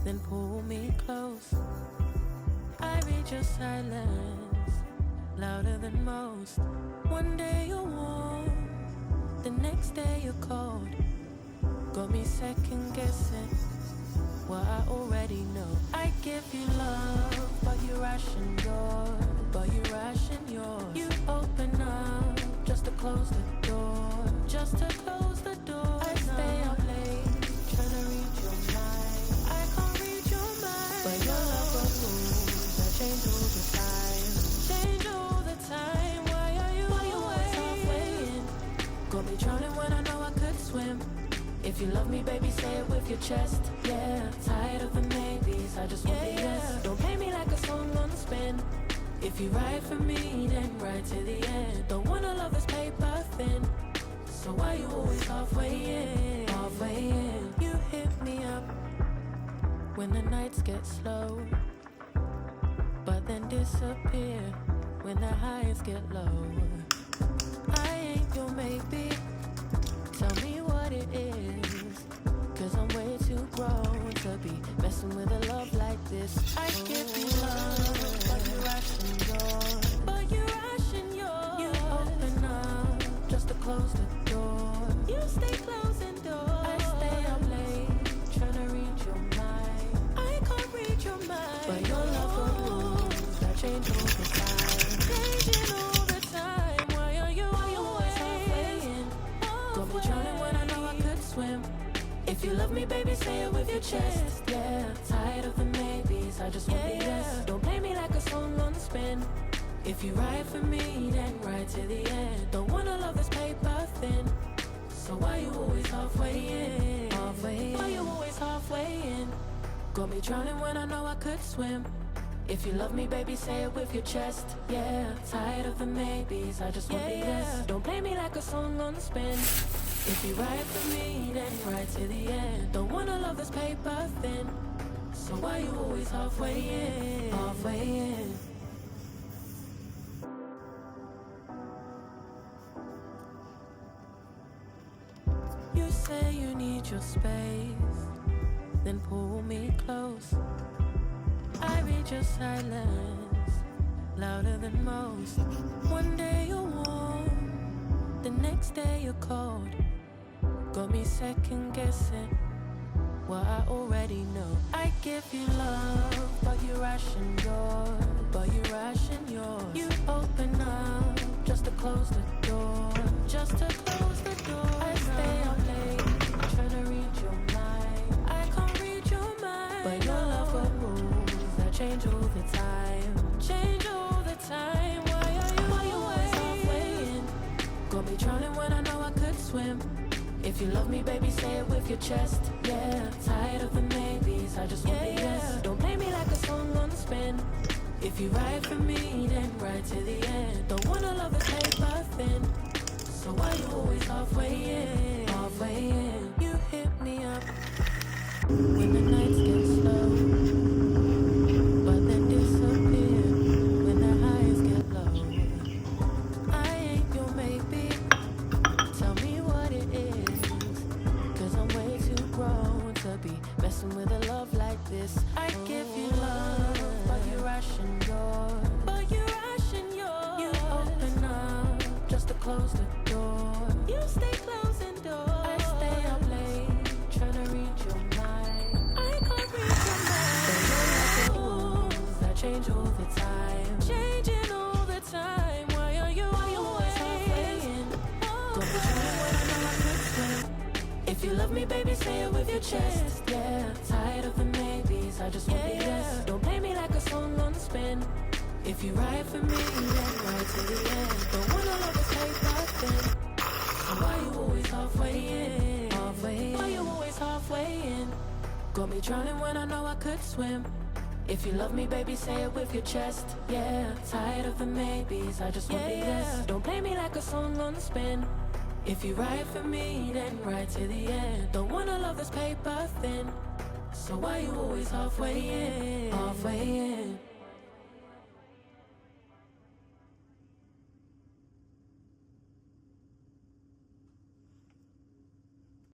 then pull me close. I read your silence, louder than most. One day you're warm, the next day you're cold. Got me second guessing what I already know. I give you love, but you ration yours. You open up just to close the door. I stay up late, trying to read your mind. I can't read your mind, but your love got rules that change all the time. Why are you always halfway in? Got me drowning when I know I could swim. If you love me, baby, say it with your chest. Yeah, tired of the maybes, I just want the yes. Don't play me like a song on spin. If you ride for me, then ride to the end. Don't wanna love this paper thin, so why you always halfway in? You hit me up when the nights get slow, but then disappear when the highs get low. I ain't your maybe, tell me what it is, 'cause I'm way too grown to be messing with a love like this. I give you love, but you ration yours. You open up just to close the door. You stay closing doors. I stay up late, trying to read your mind. I can't read your mind, but your love got rules that change all the time. Changing all the time. Why are you always halfway in? Got me drowning when I know I could swim. If you love me, baby, say it with your chest. Yeah, tired of the maybes, I just want the yes. Don't play me like a song on spin. If you ride for me, then ride to the end. Don't wanna love this paper thin, so why you always halfway in? Why you always halfway in? Got me drowning when I know I could swim. If you love me, baby, say it with your chest. Yeah, tired of the maybes, I just want the yes. Don't play me like a song on spin. If you ride for me, then ride to the end. Don't wanna love this paper thin, so why you always halfway in? You say you need your space, then pull me close. I read your silence, louder than most. One day you're warm, the next day you're cold. Got me second guessing what I already know. I give you love, but you ration yours. You open up just to close the door. I stay up late, trying to read your mind. I can't read your mind, but your love got rules that change all the time. Why are you always halfway in? Got me drowning when I know I could swim. If you love me, baby, say it with your chest. Yeah, tired of the maybes, I just want the yes. Don't play me like a song on spin. If you ride for me, then ride to the end. Don't wanna love this paper thin, so why you always halfway in? You hit me up when the nights get slow, but then disappear when the highs get low. I ain't your maybe, tell me what it is, 'cause I'm way too grown to be messing with a love like this. I give you love, but you ration yours. You open up just to close the door. You stay closing doors. I stay up late, trying to read your mind. I can't read your mind, but your love got rules that change all the time. Why are you always halfway in? Got me trying when I know I could swim. If you love me, baby, say it with your chest. Yeah, tired of the maybes, I just want the yes. Don't play me like a song on spin. If you ride for me, then ride to the end. Don't wanna love this paper thin, so why you always halfway in? Why you always halfway in? Got me drowning when I know I could swim. If you love me, baby, say it with your chest. Yeah, tired of the maybes, I just want the yes. Don't play me like a song on spin. If you ride for me, then ride to the end. Don't wanna love this paper thin, so why you always halfway in?